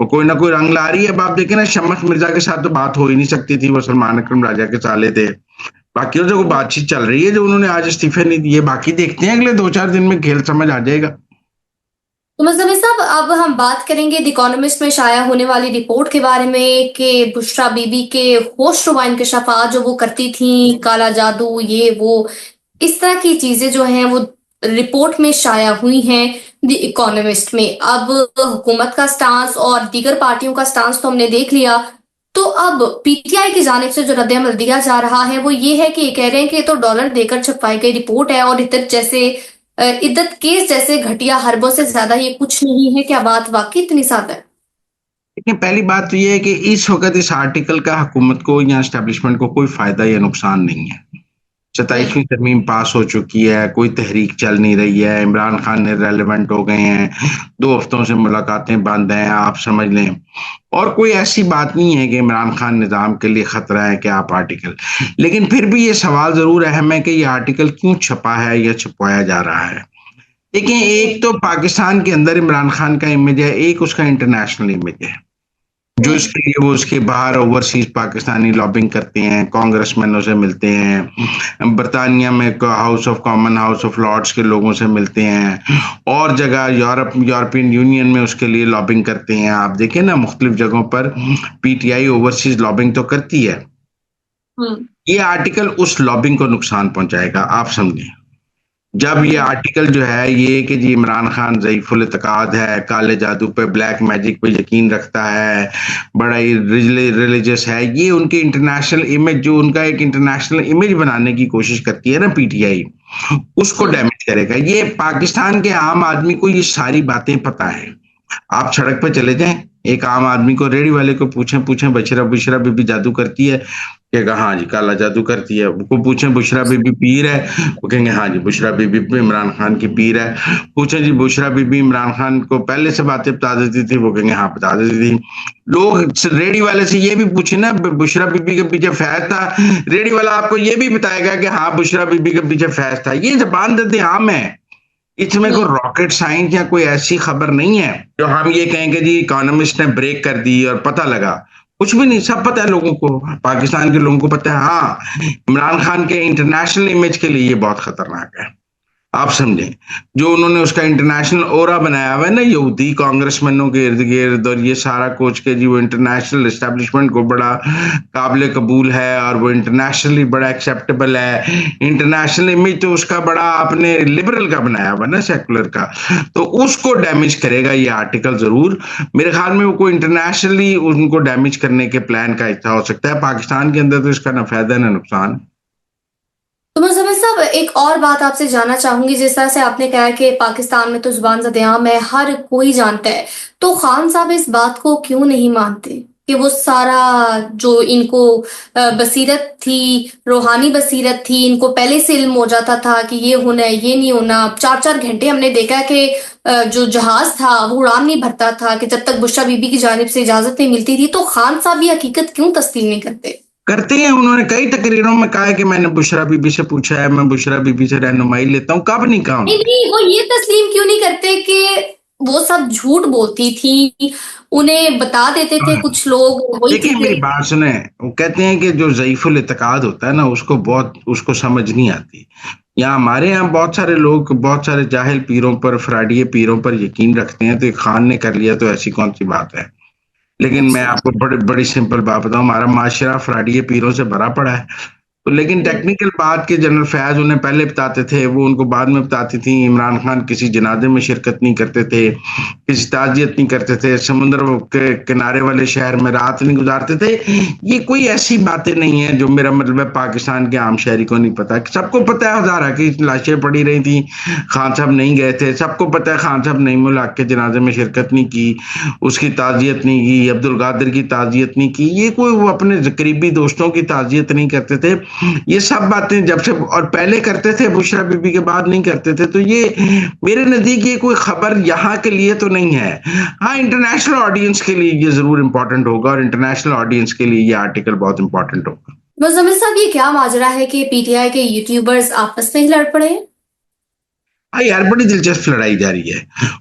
وہ کوئی نہ کوئی رنگ لا رہی ہے. اب آپ دیکھیں نا شمس مرزا کے ساتھ تو بات ہو ہی نہیں سکتی تھی, وہ سلمان اکرم راجہ کے سالے تھے. باقیوں سے کوئی بات چیت چل رہی ہے جو انہوں نے آج استعفے نہیں دیے. باقی دیکھتے ہیں اگلے 2-4 دن میں کھیل سمجھ آ جائے گا. تو مزمل صاحب اب ہم بات کریں گے دی اکانومسٹ میں شائع ہونے والی رپورٹ کے بارے میں کہ بشرا بی بی کے ہوش ربا انکشافات جو وہ کرتی تھیں, کالا جادو, یہ وہ اس طرح کی چیزیں جو ہیں وہ رپورٹ میں شائع ہوئی ہیں دی اکانومسٹ میں. اب حکومت کا سٹانس اور دیگر پارٹیوں کا سٹانس تو ہم نے دیکھ لیا, تو اب پی ٹی آئی کی جانب سے جو رد عمل دیا جا رہا ہے وہ یہ ہے کہ یہ کہہ رہے ہیں کہ یہ تو ڈالر دے کر چھپائی گئی رپورٹ ہے اور عدت کیس جیسے گھٹیا حربوں سے زیادہ یہ کچھ نہیں ہے. کیا بات واقعی اتنی سادہ ہے؟ لیکن پہلی بات تو یہ ہے کہ اس وقت اس آرٹیکل کا حکومت کو یا اسٹیبلشمنٹ کو کوئی فائدہ یا نقصان نہیں ہے. 27ویں ترمیم پاس ہو چکی ہے, کوئی تحریک چل نہیں رہی ہے, عمران خان ریلیونٹ ہو گئے ہیں, 2 ہفتوں سے ملاقاتیں بند ہیں, آپ سمجھ لیں. اور کوئی ایسی بات نہیں ہے کہ عمران خان نظام کے لیے خطرہ ہے کہ آپ آرٹیکل. لیکن پھر بھی یہ سوال ضرور اہم ہے کہ یہ آرٹیکل کیوں چھپا ہے یا چھپوایا جا رہا ہے. دیکھیں, ایک تو پاکستان کے اندر عمران خان کا امیج ہے, ایک اس کا انٹرنیشنل امیج ہے جو اس کے لیے وہ اس کے باہر اوورسیز پاکستانی لابنگ کرتے ہیں, کانگریس مینوں سے ملتے ہیں, برطانیہ میں house of common, house of lords کے لوگوں سے ملتے ہیں, اور جگہ یورپین یونین میں اس کے لیے لابنگ کرتے ہیں. آپ دیکھیں نا مختلف جگہوں پر پی ٹی آئی اوورسیز لابنگ تو کرتی ہے. یہ آرٹیکل اس لابنگ کو نقصان پہنچائے گا, آپ سمجھیں. جب یہ آرٹیکل جو ہے یہ کہ جی عمران خان ضعیف الاعتقاد ہے, کالے جادو پہ, بلیک میجک پہ یقین رکھتا ہے, بڑا ہی ریلیجس ہے, یہ ان کے انٹرنیشنل امیج, جو ان کا ایک انٹرنیشنل امیج بنانے کی کوشش کرتی ہے نا پی ٹی آئی, اس کو ڈیمیج کرے گا. یہ پاکستان کے عام آدمی کو یہ ساری باتیں پتہ ہے. آپ سڑک پہ چلے جائیں, ایک عام آدمی کو, ریڑھی والے کو پوچھیں بشرا بی بی جادو کرتی ہے, کہ ہاں جی کالا جادو کرتی ہے. وہ پوچھیں بشرا بی بی پیر ہے, وہ کہیں گے ہاں جی بشرا بی بی عمران خان کی پیر ہے. پوچھیں جی بشرا بی بی عمران خان کو پہلے سے باتیں بتا دیتی تھی, وہ کہیں گے ہاں بتا دیتی تھی. لوگ ریڑھی والے سے یہ بھی پوچھیں نا بشرا بی بی کے پیچھے فیض تھا, ریڑھی والا آپ کو یہ بھی بتائے گا کہ ہاں بشرا بی بی کے پیچھے فیض تھا. یہ زبان دد عام ہے, اس میں کوئی راکٹ سائنس یا کوئی ایسی خبر نہیں ہے جو ہم یہ کہیں کہ جی اکانومسٹ نے بریک کر دی اور پتہ لگا. کچھ بھی نہیں, سب پتہ ہے لوگوں کو, پاکستان کے لوگوں کو پتہ ہے. ہاں, عمران خان کے انٹرنیشنل امیج کے لیے یہ بہت خطرناک ہے. آپ سمجھیں, جو انہوں نے اس کا انٹرنیشنل اورا بنایا ہوا ہے نا یہودی کانگریس مینوں کے ارد گرد, اور یہ سارا کوچ کے جی وہ انٹرنیشنل اسٹیبلشمنٹ کو بڑا قابل قبول ہے اور وہ انٹرنیشنلی بڑا ایکسیپٹیبل ہے. انٹرنیشنل امیج تو اس کا بڑا آپ نے لبرل کا بنایا ہوا نا, سیکولر کا, تو اس کو ڈیمیج کرے گا یہ آرٹیکل ضرور. میرے خیال میں وہ کوئی انٹرنیشنلی ان کو ڈیمیج کرنے کے پلان کا حصہ ہو سکتا ہے. پاکستان کے اندر تو اس کا نہ فائدہ نہ نقصان. تو مزمل صاحب ایک اور بات آپ سے جاننا چاہوں گی, جس طرح سے آپ نے کہا کہ پاکستان میں تو زبان زد عام ہے, ہر کوئی جانتا ہے, تو خان صاحب اس بات کو کیوں نہیں مانتے کہ وہ سارا جو ان کو بصیرت تھی, روحانی بصیرت تھی, ان کو پہلے سے علم ہو جاتا تھا کہ یہ ہونا ہے یہ نہیں ہونا. 4 گھنٹے ہم نے دیکھا کہ جو جہاز تھا وہ اڑان نہیں بھرتا تھا کہ جب تک بشرا بی بی کی جانب سے اجازت نہیں ملتی تھی. تو خان صاحب یہ حقیقت کیوں تسلیم نہیں کرتے ہیں. انہوں نے کئی تقریروں میں کہا ہے کہ میں نے بشرا بی بی سے پوچھا ہے, میں بشرا بی بی سے رہنمائی لیتا ہوں. کب نہیں کہا؟ نہیں, وہ یہ تسلیم کیوں نہیں کرتے کہ وہ سب جھوٹ بولتی تھی, انہیں بتا دیتے تھے کچھ لوگ, وہی دیکھیں میری چیزیں. بات سنیں, وہ کہتے ہیں کہ جو ضعیف الاعتقاد ہوتا ہے نا اس کو سمجھ نہیں آتی. یہاں ہمارے یہاں بہت سارے لوگ, بہت سارے جاہل پیروں پر, فراڈیے پیروں پر یقین رکھتے ہیں. تو ایک خان نے کر لیا تو ایسی کون سی بات ہے. لیکن میں آپ کو بڑی سمپل بات بتاؤں, ہمارا معاشرہ فراڈیے پیروں سے بھرا پڑا ہے. لیکن ٹیکنیکل بات کے جنرل فیاض انہیں پہلے بتاتے تھے, وہ ان کو بعد میں بتاتی تھیں. عمران خان کسی جنازے میں شرکت نہیں کرتے تھے, کسی تعزیت نہیں کرتے تھے, سمندر کے کنارے والے شہر میں رات نہیں گزارتے تھے. یہ کوئی ایسی باتیں نہیں ہیں جو میرا مطلب ہے پاکستان کے عام شہری کو نہیں پتا. سب کو پتا ہے ہزارہ کی لاشیں پڑی رہی تھیں, خان صاحب نہیں گئے تھے. سب کو پتا ہے خان صاحب نعیم الحق کے جنازے میں شرکت نہیں کی, اس کی تعزیت نہیں کی, عبدالقادر کی تعزیت نہیں کی. یہ کوئی وہ اپنے قریبی دوستوں کی تعزیت نہیں کرتے تھے. یہ سب باتیں جب سے اور پہلے کرتے تھے, بشرا بی بی کے بعد نہیں کرتے تھے. تو یہ میرے نزدیک یہ کوئی خبر یہاں کے لیے تو نہیں ہے. ہاں, انٹرنیشنل آڈینس کے لیے یہ ضرور امپورٹنٹ ہوگا, اور انٹرنیشنل آڈینس کے لیے یہ آرٹیکل بہت امپورٹنٹ ہوگا. مزمل صاحب یہ کیا ماجرا ہے کہ پی ٹی آئی کے یوٹیوبرز آپس میں ہی لڑ پڑے ہیں؟ ہاں یار بڑی دلچسپ لڑائی جاری ہے.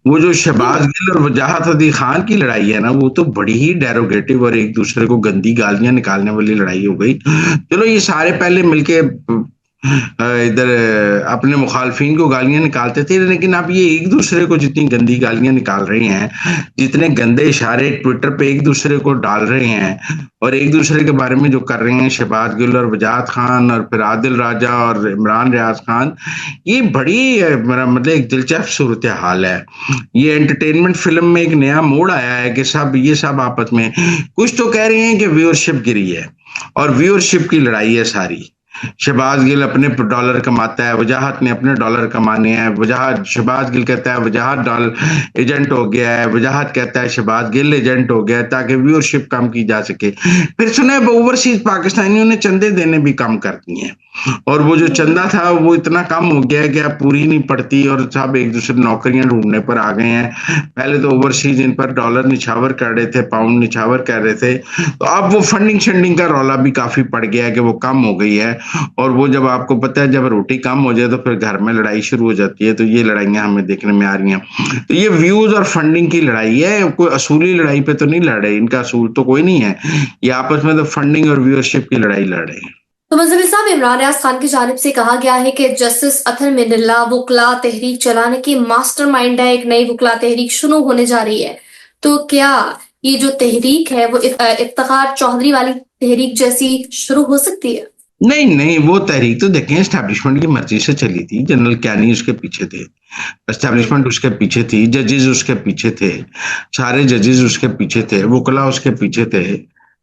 وہ جو شہباز گل اور وجاہت علی خان کی لڑائی ہے نا وہ تو بڑی ہی ڈیروگیٹو اور ایک دوسرے کو گندی گالیاں نکالنے والی لڑائی ہو گئی. چلو یہ سارے پہلے مل کے ادھر اپنے مخالفین کو گالیاں نکالتے تھے لیکن اب یہ ایک دوسرے کو جتنی گندی گالیاں نکال رہے ہیں جتنے گندے اشارے ٹویٹر پہ ایک دوسرے کو ڈال رہے ہیں اور ایک دوسرے کے بارے میں جو کر رہے ہیں شہباز گل اور وجاہت خان اور پھر عادل راجہ اور عمران ریاض خان یہ بڑی مطلب ایک دلچسپ صورتحال ہے. یہ انٹرٹینمنٹ فلم میں ایک نیا موڑ آیا ہے کہ یہ سب آپس میں کچھ تو کہہ رہے ہیں کہ ویورشپ گری ہے اور ویورشپ کی لڑائی ہے ساری. شہباز گل اپنے ڈالر کماتا ہے وجاہت نے اپنے ڈالر کمانے ہیں. شہباز گل کہتا ہے وجاہت ڈالر ایجنٹ ہو گیا ہے وجاہت کہتا ہے شہباز گل ایجنٹ ہو گیا ہے تاکہ ویورشپ کم کی جا سکے. پھر سنا ہے اوورسیز پاکستانیوں نے چندے دینے بھی کم کر دیے ہیں اور وہ جو چندہ تھا وہ اتنا کم ہو گیا ہے کہ اب پوری نہیں پڑتی اور سب ایک دوسرے نوکریاں ڈھونڈنے پر آ گئے ہیں. پہلے تو اوورسیز ان پر ڈالر نچھاور کر رہے تھے پاؤنڈ نچھاور کر رہے تھے تو اب وہ فنڈنگ شنڈنگ کا رولا بھی کافی پڑ گیا ہے کہ وہ کم ہو گئی ہے. اور وہ جب آپ کو پتہ ہے جب روٹی کم ہو جائے تو پھر گھر میں لڑائی شروع ہو جاتی ہے. تو یہ لڑائیاں ہمیں دیکھنے میں آ رہی ہیں. تو یہ ویوز اور فنڈنگ کی لڑائی ہے کوئی اصولی لڑائی پہ تو نہیں لڑ رہے. ان کا اصول تو کوئی نہیں ہے. یہ آپس میں تو فنڈنگ اور ویورشپ کی لڑائی لڑ رہے ہیں. تو مزمل صاحب عمران ریاض خان کی جانب سے کہا گیا ہے کہ جسٹس اطہر من اللہ وکلا تحریک چلانے کی ماسٹر مائنڈ ہے. ایک نئی وکلا تحریک شروع ہونے جا رہی ہے. تو کیا یہ جو تحریک ہے وہ افتخار چودھری والی تحریک جیسی شروع ہو سکتی ہے؟ نہیں وہ تحریک تو دیکھیں اسٹیبلشمنٹ کی مرضی سے چلی تھی. جنرل کیانی اس کے پیچھے تھے اسٹیبلشمنٹ اس کے پیچھے تھی ججز اس کے پیچھے تھے سارے ججز اس کے پیچھے تھے وکلا اس کے پیچھے تھے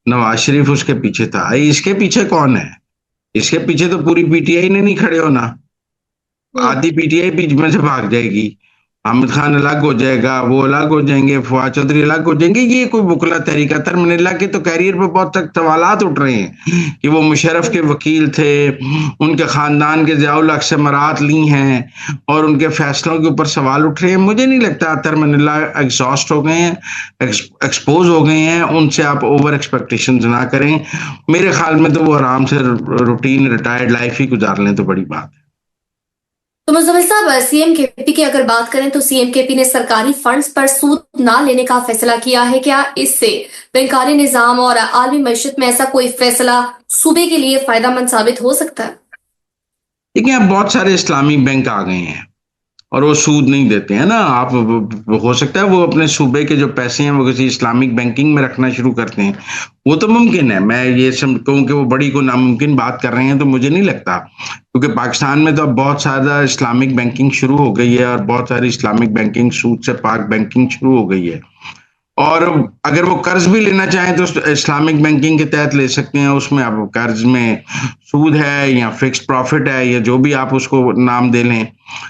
نواز شریف اس کے پیچھے تھا. اس کے پیچھے کون ہے؟ اس کے پیچھے تو پوری پی ٹی آئی نے نہیں کھڑے ہونا. آدھی پی ٹی آئی بیچ میں سے بھاگ جائے گی. حامد خان الگ ہو جائے گا وہ الگ ہو جائیں گے فواد چودھری الگ ہو جائیں گے. یہ کوئی وکلا تحریک اطہر من اللہ کے تو کیریئر پہ بہت سخت سوالات اٹھ رہے ہیں کہ وہ مشرف کے وکیل تھے ان کے خاندان کے ضیاء الحق سے مراد لی ہیں اور ان کے فیصلوں کے اوپر سوال اٹھ رہے ہیں. مجھے نہیں لگتا اطہر من اللہ ایگزاسٹ ہو گئے ہیں ایکسپوز ہو گئے ہیں. ان سے آپ اوور ایکسپیکٹیشنز نہ کریں. میرے خیال میں تو وہ آرام سے روٹین ریٹائرڈ لائف ہی گزار لیں تو بڑی بات ہے. تو مزمل صاحب سی ایم کے پی کی اگر بات کریں تو سی ایم کے پی نے سرکاری فنڈز پر سود نہ لینے کا فیصلہ کیا ہے. کیا اس سے بینکاری نظام اور عالمی معیشت میں ایسا کوئی فیصلہ صوبے کے لیے فائدہ مند ثابت ہو سکتا ہے؟ دیکھیں اب بہت سارے اسلامی بینک آ گئے ہیں اور وہ سود نہیں دیتے ہیں نا. آپ ہو سکتا ہے وہ اپنے صوبے کے جو پیسے ہیں وہ کسی اسلامک بینکنگ میں رکھنا شروع کرتے ہیں. وہ تو ممکن ہے. میں یہ کہوں کہ وہ بڑی کو ناممکن بات کر رہے ہیں تو مجھے نہیں لگتا کیونکہ پاکستان میں تو اب بہت زیادہ اسلامک بینکنگ شروع ہو گئی ہے اور بہت ساری اسلامک بینکنگ سود سے پاک بینکنگ شروع ہو گئی ہے. اور اگر وہ قرض بھی لینا چاہیں تو اسلامک بینکنگ کے تحت لے سکتے ہیں. اس میں اب قرض میں سود ہے یا فکس پروفٹ ہے یا جو بھی آپ اس کو نام دے لیں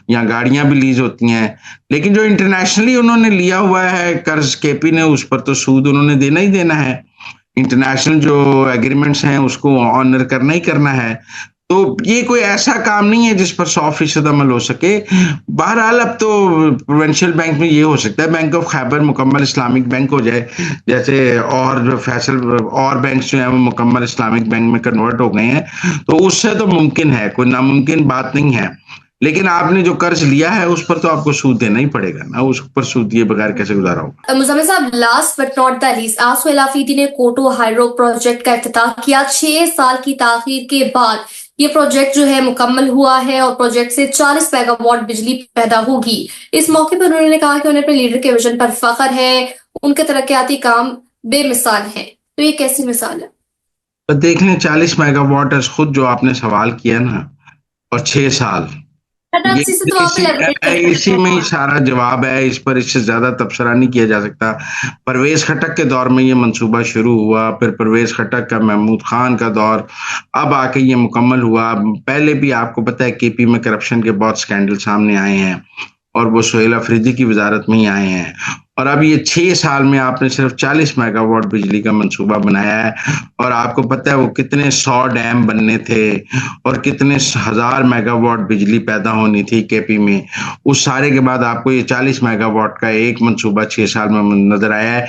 یا گاڑیاں بھی لیز ہوتی ہیں. لیکن جو انٹرنیشنلی انہوں نے لیا ہوا ہے قرض کے پی نے اس پر تو سود انہوں نے دینا ہی دینا ہے. انٹرنیشنل جو ایگریمنٹس ہیں اس کو آنر کرنا ہی کرنا ہے. تو یہ کوئی ایسا کام نہیں ہے جس پر 100% عمل ہو سکے. بہرحال اب تو پروونشل بینک میں یہ ہو سکتا ہے بینک آف خیبر مکمل اسلامک بینک ہو جائے جیسے اور جو اور بینکس جو ہیں وہ مکمل اسلامک بینک میں کنورٹ ہو گئے ہیں. تو اس سے تو ممکن ہے کوئی ناممکن بات نہیں ہے. لیکن آپ نے جو قرض لیا ہے اس پر تو آپ کو سود دینا ہی پڑے گا نا. اس پر سود دیے بغیر کیسے گزارا ہوگا؟ مزمل صاحب last but not the least آسو الافیدی نے کوٹو ہائیڈرو پروجیکٹ کا افتتاح کیا. 6 سال کی تاخیر کے بعد یہ پروجیکٹ جو ہے مکمل ہوا ہے اور پروجیکٹ سے 40 میگا واٹ بجلی پیدا ہوگی. اس موقع پر انہوں نے کہا کہ انہیں اپنے لیڈر کے ویژن پر فخر ہے. ان کے ترقیاتی کام بے مثال ہیں. تو یہ کیسی مثال ہے؟ دیکھ لیں 40 میگا واٹ خود جو آپ نے سوال کیا نا اور 6 سال اسی میں ہی سارا جواب ہے. اس پر اس سے زیادہ تبصرہ نہیں کیا جا سکتا. پرویز خٹک کے دور میں یہ منصوبہ شروع ہوا پھر پرویز خٹک کا محمود خان کا دور اب آ کے یہ مکمل ہوا. پہلے بھی آپ کو پتہ ہے کے پی میں کرپشن کے بہت سکینڈل سامنے آئے ہیں اور وہ سہیل افریدی کی وزارت میں ہی آئے ہیں. اور اب یہ 6 سال میں آپ نے صرف 40 میگا واٹ بجلی کا منصوبہ بنایا ہے. اور آپ کو پتہ ہے وہ کتنے 100 ڈیم بننے تھے اور کتنے 1000 میگا واٹ بجلی پیدا ہونی تھی کے پی میں. اس سارے کے بعد آپ کو یہ 40 میگا واٹ کا ایک منصوبہ 6 سال میں نظر آیا ہے.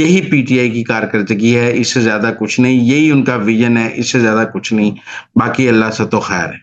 یہی پی ٹی آئی کی کارکردگی ہے. اس سے زیادہ کچھ نہیں. یہی ان کا ویژن ہے. اس سے زیادہ کچھ نہیں. باقی اللہ سے تو خیر ہے.